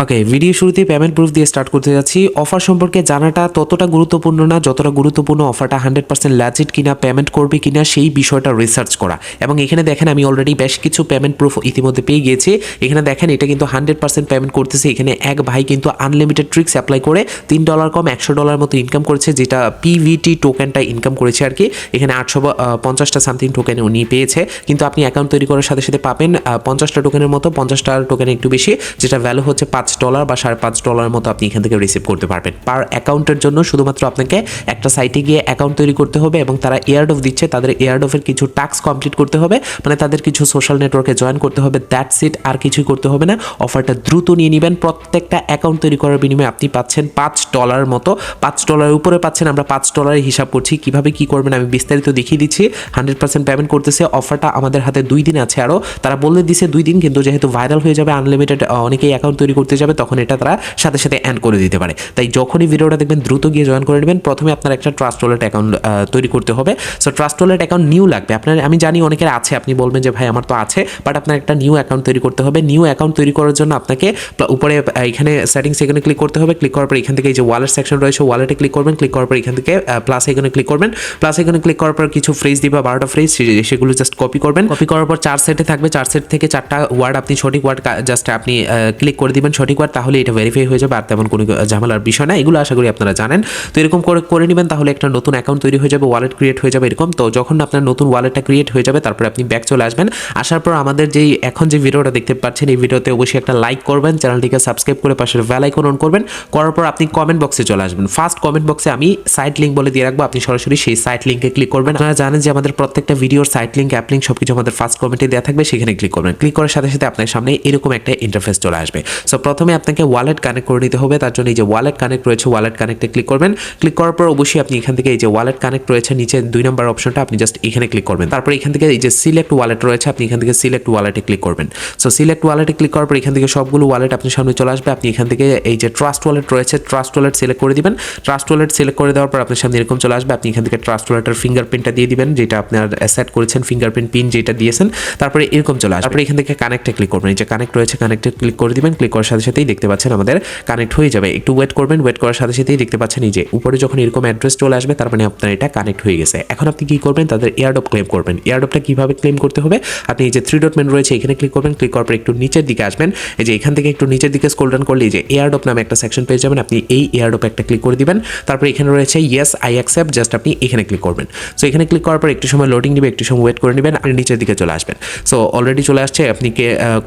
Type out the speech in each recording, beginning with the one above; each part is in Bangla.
ওকে, ভিডিও শুরুতে পেমেন্ট প্রুফ দিয়ে স্টার্ট করতে যাচ্ছি। অফার সম্পর্কে জানাটা ততটা গুরুত্বপূর্ণ না যতটা গুরুত্বপূর্ণ অফারটা 100% ল্যাজিট কিনা, পেমেন্ট করবে কিনা সেই বিষয়টা রিসার্চ করা। এবং এখানে দেখেন আমি অলরেডি বেশ কিছু পেমেন্ট প্রুফ ইতিমধ্যে পেয়ে গিয়েছি। এখানে দেখেন এটা কিন্তু 100% পেমেন্ট করতেছে। এখানে এক ভাই কিন্তু আনলিমিটেড ট্রিক্স অ্যাপ্লাই করে $3 কম $100 মতো ইনকাম করেছে, যেটা পিভিটি টোকেনটা ইনকাম করেছে আর কি। এখানে 850টা সামথিং টোকেন উনি পেয়েছে, কিন্তু আপনি অ্যাকাউন্ট তৈরি করার সাথে সাথে পাবেন 50টা টোকেনের মতো, 50টা টোকেন একটু বেশি, যেটা ভ্যালু হচ্ছে $5 বা $5.5 মতো আপনি এখান থেকে রিসিভ করতে পারবেন পার অ্যাকাউন্টের জন্য। শুধুমাত্র আপনাকে একটা সাইটে গিয়ে অ্যাকাউন্ট তৈরি করতে হবে এবং তারা এয়ারড্রপ দিচ্ছে, তাদের এয়ারড্রপের কিছু টাস্ক কমপ্লিট করতে হবে, মানে তাদের কিছু সোশ্যাল নেটওয়ার্কে জয়েন করতে হবে, দ্যাটস ইট, আর কিছুই করতে হবে না। অফারটা দ্রুত নিয়ে নেবেন। প্রত্যেকটা অ্যাকাউন্ট তৈরি করার বিনিময়ে আপনি পাচ্ছেন $5 মতো, $5 উপরে পাচ্ছেন। আমরা $5 হিসাব করছি, কিভাবে কি করবেন আমি বিস্তারিত দেখিয়ে দিচ্ছি। 100% পেমেন্ট করতেছে। অফারটা আমাদের হাতে 2 দিন আছে, আরও তারা বলে দিছে 2 দিন, কিন্তু যেহেতু ভাইরাল হয়ে যাবে, আনলিমিটেড অনেকেই অ্যাকাউন্ট তৈরি করতে যাবে, তখন এটা তারা সাথে সাথে এন্ড করে দিতে পারে। তাই যখনই ভিডিওটা দেখবেন দ্রুত গিয়ে জয়েন করে নেবেন। প্রথমে আপনার একটা ট্রাস্ট ওয়ালেট অ্যাকাউন্ট তৈরি করতে হবে। So trust wallet account new লাগবে আপনার। আমি জানি অনেকের আছে, আপনি বলবেন যে ভাই আমার তো আছে, বাট আপনার একটা নিউ অ্যাকাউন্ট তৈরি করতে হবে। নিউ অ্যাকাউন্ট তৈরি করার জন্য আপনাকে উপরে এখানে সেটিংস এখানে ক্লিক করতে হবে। ক্লিক করার পর এখান থেকে এই যে ওয়ালেট সেকশন রয়েছে, ওয়ালেটে ক্লিক করবেন। ক্লিক করার পর এখান থেকে প্লাস এখানে ক্লিক করবেন। প্লাস এখানে ক্লিক করার পর কিছু ফ্রেজ দিবা, 12টা ফ্রেজ, সেগুলো জাস্ট কপি করবেন। কপি করার পর 4 সেটে থাকবে, 4 সেট থেকে 4টা ওয়ার্ড আপনি সঠিক ওয়ার্ড জাস্ট আপনি ক্লিক করে দিবেন সঠিক ওয়ার্ড, তাহলে এটা ভেরিফাই হয়ে যাবে। আর তেমন কোনো ঝামেলার বিষয় না, এগুলো আশা করি আপনারা জানেন। তো এরকম করে নেবেন, তাহলে একটা নতুন অ্যাকাউন্ট তৈরি হয়ে যাবে, ওয়ালেট ক্রিয়েট হয়ে যাবে এরকম। তো যখন আপনার নতুন ওয়ালেটটা ক্রিয়েট হয়ে যাবে, তারপরে আপনি ব্যাক চলে আসবেন। আসার পর আমাদের যেই এখন যে ভিডিওটা দেখতে পাচ্ছেন, এই ভিডিওতে অবশ্যই একটা লাইক করবেন, চ্যানেলটিকে সাবস্ক্রাইব করে পাশের বেল আইকন অন করবেন। করার পর আপনি কমেন্ট বক্সে চলে আসবেন। ফার্স্ট কমেন্ট বক্সে আমি সাইট লিঙ্ক বলে দিয়ে রাখবো, আপনি সরাসরি সেই সাইট লিঙ্কে ক্লিক করবেন। আপনারা জানেন যে আমাদের প্রত্যেকটা ভিডিওর সাইট লিঙ্ক, অ্যাপ লিঙ্ক সবকিছু আমাদের ফার্স্ট কমেন্টে দেওয়া থাকবে, সেখানে ক্লিক করবেন। ক্লিক করার সাথে সাথে আপনার সামনে এরকম একটা ইন্টারফেস চলে আসবে। সো প্রথমে আপনাকে ওয়ালেট কানেক্ট করে নিতে হবে। তার জন্য এই যে ওয়ালেট কানেক্ট রয়েছে, ওয়ালেট কানেক্টে ক্লিক করবেন। ক্লিক করার পর অবশ্যই আপনি এখান থেকে এই যে ওয়ালেট কানেক্ট রয়েছে নিচে 2 নম্বর অপশনটা, আপনি জাস্ট এখানে ক্লিক করবেন। তারপর এখান থেকে এই যে সিলেক্ট ওয়ালেট রয়েছে, আপনি এখান থেকে সিলেক্ট ওয়ালেটে ক্লিক করবেন। সো সিলেক্ট ওয়ালেটে ক্লিক করার পর এখান থেকে সবগুলো ওয়ালেট আপনার সামনে চলে আসবে। আপনি এখান থেকে এই যে ট্রাস্ট ওয়ালেট রয়েছে, ট্রাস্ট ওয়ালেট সিলেক্ট করে দিবেন। ট্রাস্ট ওয়ালেট সিলেক্ট করে দেওয়ার পর আপনার সামনে এরকম চলে আসবে। আপনি এখান থেকে ট্রাস্ট ওয়ালেটের ফিঙ্গারপ্রিন্টটা দিয়ে দিবেন, যেটা আপনার সেট করেছেন, ফিঙ্গারপ্রিন্ট পিন যেটা দিয়েছেন। তারপরে এরকম চলে আসবে। তারপরে এখান থেকে কানেক্টে ক্লিক করবেন। এই যে কানেক্ট রয়েছে, কানেক্টে ক্লিক করে দিবেন। ক্লিক করার সাথে সাথেই দেখতে পাচ্ছেন আমাদের কানেক্ট হয়ে যাবে। একটু ওয়েট করবেন। ওয়েট করার সাথে সাথেই দেখতে পাচ্ছেন এই যে উপরে যখন এরকম অ্যাড্রেস চলে আসবে, তার মানে আপনার এটা কানেক্ট হয়ে গেছে। এখন আপনি কি করবেন, তাদের এয়ারড্রপ ক্লেম করবেন। এয়ারড্রপটা কিভাবে ক্লেম করতে হবে, আপনি এই যে 3 ডট মেনু রয়েছে, এখানে ক্লিক করবেন। ক্লিক করার পর একটু নিচের দিকে আসবেন। এই যে এখান থেকে একটু নিচের দিকে স্ক্রল ডাউন করলে এই যে এয়ারড্রপ নামে একটা সেকশন পেয়ে যাবেন। আপনি এই এয়ারড্রপ একটা ক্লিক করে দিবেন। তারপর এখানে রয়েছে ইয়েস আই অ্যাকসেপ্ট, জাস্ট আপনি এখানে ক্লিক করবেন। সো এখানে ক্লিক করার পর একটু সময় লোডিং নেবে, একটু সময় ওয়েট করে নেবেন, আপনি নিচের দিকে চলে আসবেন। সো অলরেডি চলে আসছে। আপনি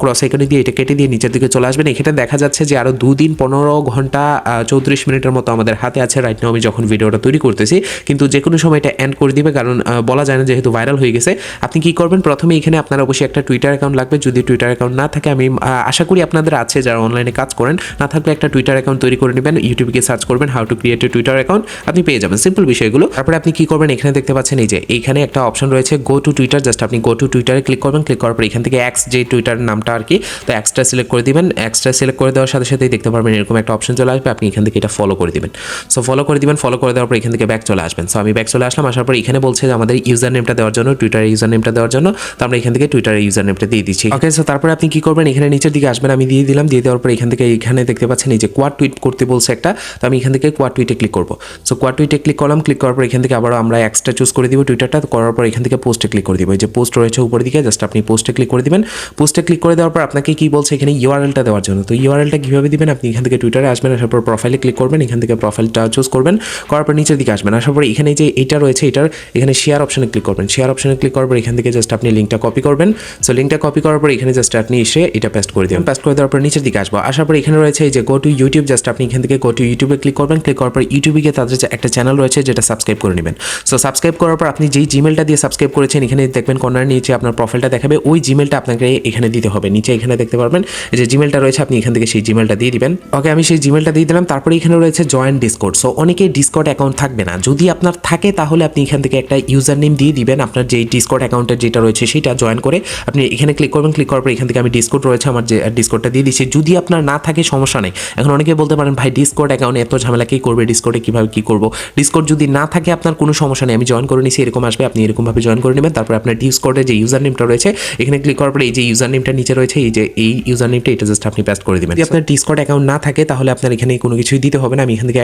ক্রস আইকনে দিয়ে এটা কেটে দিয়ে নিচের দিকে চলে আসবেন। এখানে দেখা যাচ্ছে যে আরও 2 দিন 15 ঘন্টা 34 মিনিটের মতো আমাদের হাতে আছে রাইট নাও, আমি যখন ভিডিওটা তৈরি করতেছি, কিন্তু যে কোনো সময় এটা এন্ড করে দিবে, কারণ বলা যায় না, যেহেতু ভাইরাল হয়ে গেছে। আপনি কি করবেন, প্রথমে এখানে আপনার অবশ্যই একটা টুইটার অ্যাকাউন্ট লাগবে। যদি টুইটার অ্যাকাউন্ট না থাকে, আমি আশা করি আপনাদের আছে যারা অনলাইনে কাজ করেন, না থাকলে একটা টুইটার অ্যাকাউন্ট তৈরি করে নেবেন। ইউটিউবে সার্চ করবেন how to create a Twitter account, আপনি পেয়ে যাবেন সিম্পল বিষয়গুলো। তারপরে আপনি কি করবেন, এখানে দেখতে পাচ্ছেন এই যে এইখানে একটা অপশন রয়েছে গো টু টুইটার, জাস্ট আপনি গো টু টুইটারে ক্লিক করবেন। ক্লিক করার পর এখান থেকে এক্স যে টুইটার নামটা আর কি, তো এক্সটা সিলেক্ট করে দিবেন। এক্সটা সিলেক্ট করে দেওয়ার সাথে সাথেই দেখতে পারবেন এরকম একটা অপশন চলে আসবে। আপনি এখান থেকে এটা ফলো করে দিবেন। সো ফলো করে দিবেন। ফলো করে দেওয়ার পর এখান থেকে ব্যাক চলে আসবেন। সো আমি ব্যাক চলে আসলাম। আসার পর এখানে বলছে যে আমাদের ইউজার নেমটা দেওয়ার জন্য, টুইটারের ইউজার নেমটা দেওয়ার জন্য, তো আমরা এখান থেকে টুইটারের ইউজার নেমটা দিয়ে দিচ্ছি। ওকে, সো তারপরে আপনি কি করবেন, এখানে নিচের দিকে আসবেন। আমি দিয়ে দিলাম। দিয়ে দেওয়ার পর এখান থেকে এখানে দেখতে পাচ্ছেন এই যে কোয়াড টুইট করতে বলছে একটা, তো আমি এখান থেকে কোয়াড টুইটে ক্লিক করবো। সো কোয়াড টুইটে ক্লিক করলাম। ক্লিক করার পর এখান থেকে আবার আমরা এক্সট্রা চুজ করে দিব টুইটারটা। করার পর এখান থেকে পোস্টে ক্লিক করে দিব। এই যে পোস্ট রয়েছে উপরের দিকে, জাস্ট আপনি পোস্টে ক্লিক করে দিবেন। পোস্টে ক্লিক করে দেওয়ার পর আপনাকে কি বলছে এখানে ইউআরএলটা দেওয়ার জন্য। তো ইউআরএলটা কীভাবে দিবেন, আপনি এখান থেকে টুইটারে আসবেন। আসার পর প্রোফাইলে ক্লিক করবেন। এখান থেকে প্রোফাইলটা চুজ করবেন। করার পর নিচের দিকে আসবেন। আসার পর এখানে যে এইটা রয়েছে, এটার এখানে শেয়ার অপশনে ক্লিক করবেন। শেয়ার অপশনে ক্লিক করার পর এখান থেকে জাস্ট আপনি লিঙ্কটা কপি করবেন। সো লিঙ্কটা কপি করার পর এখানে জাস্ট আপনি এসে এটা পেস্ট করে দেবেন। পেস্ট করে দেওয়ার পর নিচের দিকে আসবো। আসার পর এখানে রয়েছে এই যে গো টু ইউটিউব, জাস্ট আপনি এখান থেকে গো টু ইউটিউবে ক্লিক করবেন। ক্লিক করার পর ইউটিউবে গিয়ে তাদের একটা চ্যানেল রয়েছে যেটা সাবস্ক্রাইব করে নেবেন। সো সাবস্ক্রাইব করার পর আপনি যেই জিমেলটা দিয়ে সাবস্ক্রাইব করেছেন, এখানে দেখবেন কর্নার নিচে আপনার প্রোফাইলটা দেখাবে, ওই জিমেলটা আপনাকে এখানে দিতে হবে। নিচে এখানে দেখতে পারবেন যে জিমেলটা রয়েছে, আপনি এখান থেকে সেই জিমেলটা দিয়ে দিবেন। ওকে, আমি সেই জিমেলটা দিয়ে দিলাম। তারপরে এখানে রয়েছে জয়েন ডিসকর্ড। সো অনেকেই ডিসকর্ড অ্যাকাউন্ট থাকবে না, যদি আপনার থাকে তাহলে আপনি এখান থেকে একটা ইউজার নেম দিয়ে দিবেন আপনার যেই ডিসকর্ড অ্যাকাউন্টের যেটা রয়েছে সেটা জয়েন করে আপনি এখানে ক্লিক করবেন। ক্লিক করার পর এখান থেকে আমি ডিসকর্ড রয়েছে আমার যে ডিসকর্ডটা দিয়ে দিচ্ছি। যদি আপনার না থাকে সমস্যা নেই। এখন অনেকে বলতে পারেন ভাই ডিসকর্ড অ্যাকাউন্ট এত ঝামেলা কি করবে, ডিসকর্ডে কীভাবে কী করবো। ডিসকর্ড যদি না থাকে আপনার কোনো সমস্যা নেই, আমি জয়েন করে নিছি, এরকম আসবে, আপনি এরকমভাবে জয়েন করে নেবেন। তারপর আপনার ডিসকর্ডের যে ইউজার নেমটা রয়েছে এখানে ক্লিক করার পরে এই যে ইউজার নেমটা নিচে রয়েছে, এই যে এই ইউজার নেমটা এটা জাস্ট আপনি পেস্ট করে দিবেন। যদি আপনার ডিসকর্ড অ্যাকাউন্ট না থাকে তাহলে আপনার এখানে কোনো কিছুই দিতে হবে না। আমি এখান থেকে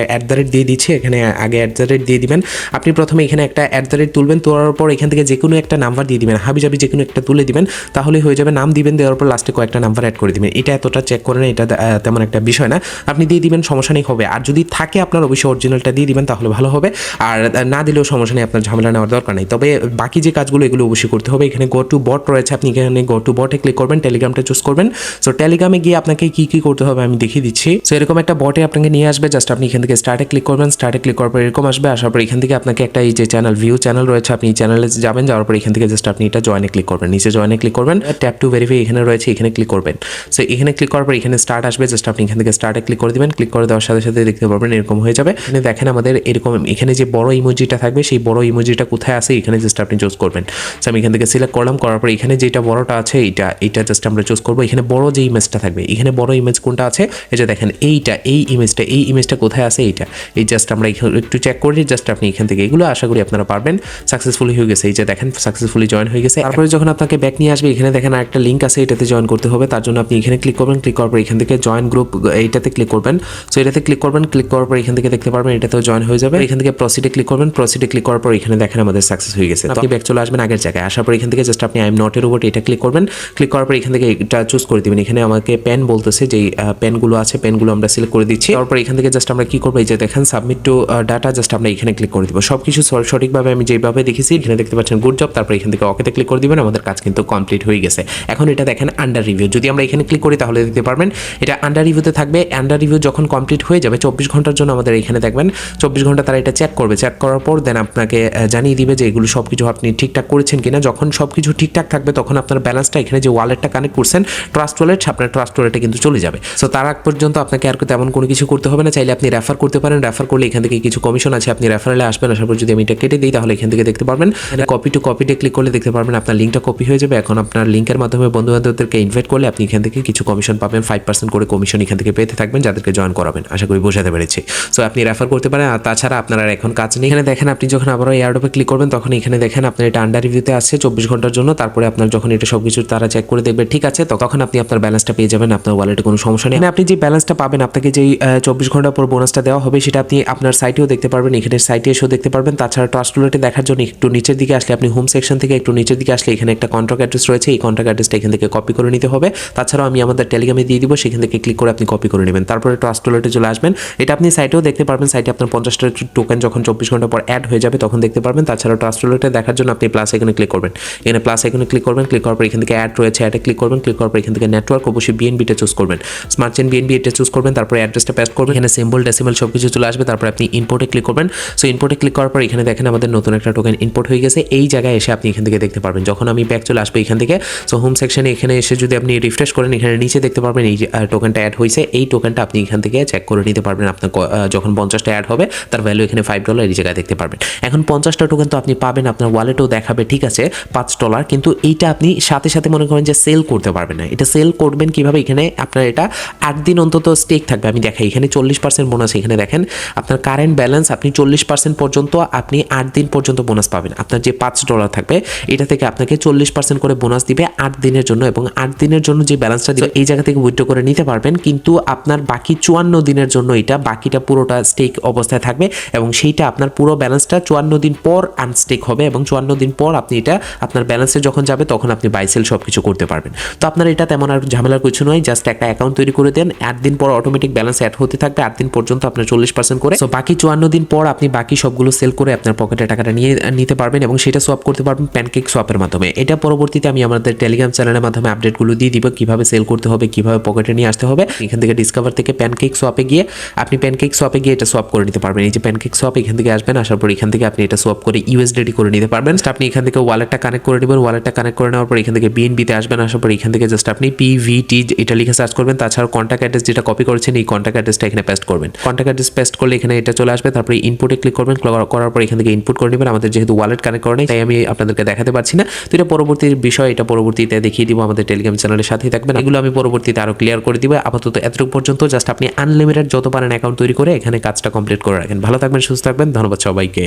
দিয়ে দিচ্ছি, এখানে আগে দিয়ে দিবেন। আপনি প্রথমে এখানে একটা তুলবেন, তোলার পর এখান থেকে যে কোনো একটা নাম্বার দিয়ে দিবেন, হাবিজাবি যে কোনো একটা তুলে দিবেন, তাহলে হয়ে যাবে। নাম দিবেন, দেওয়ার পর লাস্টে কয়েকটা নাম্বার অ্যাড করে দিবেন। এটা এতটা চেক করে না, এটা তেমন একটা বিষয় না, আপনি দিয়ে দিবেন, সমস্যা নেই হবে। আর যদি থাকে আপনার অবশ্যই অরিজিনালটা দিয়ে দিবেন, তাহলে ভালো হবে। আর না দিলেও সমস্যা নেই, আপনার ঝামেলা নেওয়ার দরকার নেই। তবে বাকি যে কাজগুলো এগুলো অবশ্যই করতে হবে। এখানে গো টু বট রয়েছে, আপনি এখানে গো টু বটে ক্লিক করবেন, টেলিগ্রামটা চুজ করবেন। সো টেলিগ্রামে গিয়ে আপনাকে কি কি করতে হবে আমি দেখিয়ে দিচ্ছি। সো এরকম একটা বটে আপনাকে নিয়ে আসবে, জাস্ট আপনি এখান থেকে স্টার্টে ক্লিক করবেন, স্টার্টে ক্লিক করার পর এরকম আসবে। আসার পর এখান থেকে আপনাকে একটা এই যে চ্যানেল ভিউ চ্যানেল রয়েছে, আপনি চ্যানেলে যাবেন, যাওয়ার পর এখান থেকে জাস্ট আপনি এটা জয়েনে ক্লিক করবেন, নিচে জয়েনে ক্লিক করবেন, ট্যাপ টু ভেরিফাই এখানে রয়েছে, এখানে ক্লিক করবেন। সো এখানে ক্লিক করার পর এখানে স্টার্ট আসবে, জাস্ট আপনি এখান থেকে স্টার্টে ক্লিক করে দিবেন। ক্লিক করে দেওয়ার সাথে সাথে দেখতে পারবেন এরকম হয়ে যাবে। এখানে দেখেন আমাদের এরকম এখানে যে বড় ইমোজিটা থাকবে, সেই বড় ইমোজিটা কোথায় আছে এখানে জাস্ট আপনি চুজ করবেন। সো আমি এখান থেকে সিলেক্ট করলাম, করার পর এখানে যেটা বড়টা আছে এইটা জাস্ট আমরা চুজ করবো। এখানে বড় যে ইমেজটা থাকবে, এখানে বড় ইমেজ কোনটা আছে, এই যে দেখেন এই ইমেজটা কোথায় আছে, এই জাস্ট আমরা একটু চেক করি। জাস্ট আপনি এখান থেকে এগুলো আশা করি আপনারা পারবেন। সাকসেসফুলি হয়ে গেছে, এই যে দেখেন সাকসেসফুলি জয়েন হয়ে গেছে। তারপরে যখন আপনাকে ব্যাক নিয়ে আসবে, এখানে দেখেন আরেকটা লিঙ্ক আছে, এটাতে জয়েন করতে হবে। তার জন্য আপনি এখানে ক্লিক করবেন, ক্লিক করার পর এখান থেকে জয়েন গ্রুপ এইটাতে ক্লিক করবেন। সো এটাতে ক্লিক করবেন, ক্লিক করার পর এখান থেকে দেখতে পারবেন এটাতেও জয়েন হয়ে যাবে। এখান থেকে প্রসিডে ক্লিক করবেন, প্রসিডে ক্লিক করার পর এখানে দেখেন আমাদের সাকসেস হয়ে গেছে। আপনি ব্যাক চলে আসবেন আগের জায়গায়। আসার পর এখান থেকে জাস্ট আপনি আই এম নট এর উপর এটা ক্লিক করবেন। ক্লিক করার পর এখান থেকে এটা চুজ করে দিবেন। এখানে আমাকে পেন বলতেছে, যেই পেনগুলো আছে পেনগুলো আমরা সিলেক্ট করে দিচ্ছি। তারপর এখান থেকে জাস্ট আমরা কি করবো, এই যে দেখেন সাবমিট টু ডাটা, জাস্ট আমরা এখানে ক্লিক করে দিব। সবকিছু সঠিকভাবে আমি যেভাবে দেখেছি এখানে দেখতে পাচ্ছেন গুড জব। তারপর এখান থেকে ওকেতে ক্লিক করে দিবেন, আমাদের কাজ কিন্তু কমপ্লিট হয়ে গেছে। এখন এটা দেখেন আন্ডার রিভিউ, যদি আমরা এখানে ক্লিক করি তাহলে দেখতে পারবেন এটা আন্ডার রিভিউতে থাকবে। আন্ডার রিভিউ যখন কমপ্লিট হয়ে যাবে 24 ঘন্টার জন্য আমাদের এখানে দেখবেন 24 ঘন্টা তারা এটা চেক করবে। চেক করার পর দেন আপনাকে জানিয়ে দিবে যে এগুলো সবকিছু আপনি ঠিকঠাক করেছেন কিনা। যখন সবকিছু ঠিকঠাক থাকবে তখন আপনার ব্যালেন্সটা এখানে যে ওয়ালেটটা কানেক্ট করছেন ট্রাস্ট ওয়ালেট, আপনার ট্রাস্ট ওয়ালেটে কিন্তু চলে যাবে। সো তার আগ পর্যন্ত আপনাকে আর তেমন কোনো কিছু করতে হবে না। চাইলে আপনি রেফার করতে পারেন, রেফার করলে এখান থেকে কিছু কমিশন আছে, আপনি রেফারেলে আসবেন। আসার পর যদি আমি এটা কেটে দিই তাহলে এখান থেকে দেখতে পারবেন কপি টু কপিতে ক্লিক করলে দেখতে পারবেন আপনার লিঙ্কটা কপি হয়ে যাবে। এখন আপনার লিঙ্কের মাধ্যমে বন্ধু বান্ধবদেরকে ইনভাইট করলে আপনি এখান থেকে কিছু কমিশন পাবেন, 5% করে কমিশন এখান থেকে পেতে থাকবেন যাদেরকে জয়েন করাবেন। আশা করি বোঝাতে পেরেছি। সো আপনি রেফার করতে পারেন। আর তাছাড়া আপনার আর এখন কাজ নেই। এখানে দেখেন আপনি যখন আবারও এয়ারড্রপে ক্লিক করবেন তখন এখানে দেখেন আপনার এটা আন্ডার রিভিউতে আসছে 24 ঘন্টার জন্য। তারপরে আপনার যখন এটা সবকিছু তারা চেক করে দেখবে ঠিক আছে, তখন আপনি আপনার ব্যালেন্সটা পেয়ে যাবেন, আপনার ওয়ালেটে কোনো সমস্যা নেই। আপনি যে ব্যালেন্সটা পাবেন, আপনাকে যেই 24 ঘন্টা পর বোনাসটা দেওয়া হবে সেটা আপনি আপনার সাইটেও দেখতে পারবেন, এখানে সাইটে এসেও দেখতে পারবেন। তাছাড়া ট্রাস্ট ওয়ালেটে দেখার জন্য একটু নিচের দিকে আসলে, আপনি হোম সেকশন থেকে একটু নিচের দিকে আসলে এখানে একটা কন্ট্যাক্ট অ্যাড্রেস রয়েছে, এই কন্ট্যাক্ট অ্যাড্রেসটা এখান থেকে কপি করে নিতে হবে। তাছাড়াও আমি আমাদের টেলিগ্রামে দিয়ে দিব, সেখান থেকে ক্লিক করে আপনি কপি করে নেবেন। তারপরে ট্রাস্ট ওয়ালেটে চলে আসবেন। এটা আপনি সাইটেও দেখতে পারবেন, সাইটে আপনার 50টা টোকেন যখন 24 ঘন্টা পর অ্যাড হয়ে যাবে তখন দেখতে পারবেন। তাছাড়া ট্রাস্ট ওয়ালেটে দেখার জন্য আপনি প্লাস আইকনে ক্লিক করবেন। এখানে প্লাস আইকনে ক্লিক করবেন, ক্লিক করার পর এখান থেকে অ্যাড রয়েছে, অ্যাডে ক্লিক করবেন। ক্লিক করার পর এখান থেকে নেটওয়ার্ক অবশ্যই বিএনবিটা চুজ করবেন, স্মার্ট চেইন বিএনবি এটা চুজ করবেন। তারপরে অ্যাড্রেসটা পেস্ট করবেন, এখানে সিম্বল ডেসিমাল সবকিছু চলে আসবে। তারপর আপনি ইম্পোর্টে ক্লিক করবেন। সো ইম্পোর্টে ক্লিক করার পর এখানে দেখেন আমাদের নতুন একটা টোকেন ইম্পোর্ট হয়ে গেছে। এই জায়গায় এসে আপনি এখান থেকে দেখতে পারবেন, যখন আমি ব্যাক চলে আসবো এখান থেকে। সো হোম সেকশনে এখানে এসে যদি আপনি রিফ্রেশ করেন, এখানে নিচে দেখতে পারবেন এই যে টোকেনটা অ্যাড হয়েছে। এই টোকেনটা আপনি এখান থেকে চেক করে নিতে পারবেন। আপনার যখন 50টা অ্যাড হবে তার ভ্যালু এখানে $5 এই জায়গায় দেখতে পারবেন। এখন 50টা টোকেন তো আপনি পাবেন, আপনার ওয়ালেটেও দেখাবে ঠিক আছে $5, কিন্তু এইটা আপনি সাথে সাথে মনে করেন যে সেল করতে পারবেন না। এটা সেল করবেন কিভাবে, এখানে আপনার এটা 8 দিন অন্তত স্টেক থাকবে। আমি দেখাই, এখানে 40% বোনাস, এখানে দেখেন আপনার কারেন্ট ব্যালেন্স আপনি 40% পর্যন্ত আপনি 8 দিন পর্যন্ত বোনাস পাবেন। আপনার যে $5 থাকবে এটা থেকে আপনাকে 40% করে বোনাস দিবে 8 দিনের জন্য, এবং 8 দিনের জন্য যে ব্যালেন্সটা দিবে এই জায়গা থেকে উইথড্র করে নিতে পারবেন। কিন্তু আপনার বাকি 54 দিনের জন্য এটা বাকিটা পুরোটা স্টেক অবস্থায় থাকবে, এবং সেইটা আপনার পুরো ব্যালেন্সটা 54 দিন পর আনস্টেক হবে, এবং 54 দিন পর আপনি এটা আপনার ব্যালেন্সে যখন যাবে তখন আপনি বাই সেল সব কিছু করতে পারবেন। তো আপনার এটা তেমন আর ঝামেলার কিছু নয়, জাস্ট একটা অ্যাকাউন্ট তৈরি করে দেন, 8 দিন পর অটোমেটিক ব্যালেন্স অ্যাড হতে থাকবে, 8 দিন পর্যন্ত আপনার 40% করে। সো বাকি 54 দিন পর আপনি বাকি সবগুলো সেল করে আপনার পকেটে টাকাটা নিয়ে নিতে পারবেন, এবং সেটা সোয়াপ করতে পারবেন প্যানকেক সোয়াপের মাধ্যমে। এটা পরবর্তীতে আমি আমাদের টেলিগ্রাম চ্যানেলের মাধ্যমে আপডেটগুলো দিয়ে দিব, কিভাবে সেল করতে হবে, কিভাবে পকেটে নিয়ে আসতে হবে। এখান থেকে ডিসকভার থেকে প্যানকেক সোয়াপে গিয়ে আপনি প্যানকেক সোয়াপে গিয়ে এটা সোয়াপ করে নিতে পারবেন। এই যে প্যানকেক সোয়াপ, এখান থেকে আসবেন, আসার পর এখান থেকে আপনি এটা সোয়াপ করে ইউএসডিটি করে নিতে পারবেন। আপনি এখান থেকে ওয়ালেটটা কানেক্ট করে নেবেন, ওয়ালেটটা কানেক্ট করে নেওয়ার পর এখান থেকে বিএনবিতে আসবেন। আসার পর এখান থেকে জাস্ট আপনি পিভিটি এটা লিখে সার্চ করবেন। তাছাড়া কন্ট্যাক্ট অ্যাড্রেস যেটা কপি করেছেন এই কন্ট্যাক্ট অ্যাড্রেসটা এখানে পেস্ট করবেন। কন্ট্যাক্ট অ্যাড্রেস পেস্ট করলে এখানে এটা চলে আসবে। তারপরে ইনপুটে ক্লিক করবেন, করার পর এখান থেকে ইনপুট করে নেবেন। আমাদের যেহেতু ওয়ালেট কানেক্ট করে নেই তাই আমি আপনাদেরকে দেখাতে পারছি না, তো এটা পরবর্তী বিষয়, এটা পরবর্তীতে দেখিয়ে দিব। আমাদের টেলিগ্রাম চ্যানেলের সাথেই থাকবেন, এগুলো আমি পরবর্তীতে আরো ক্লিয়ার করে দিব। আপাতত এতটুকু পর্যন্ত, জাস্ট আপনি আনলিমিটেড যত পারেন অ্যাকাউন্ট তৈরি করে এখানে কাজটা কমপ্লিট করে রাখেন। ভালো থাকবেন, সুস্থ থাকবেন, ধন্যবাদ সবাইকে।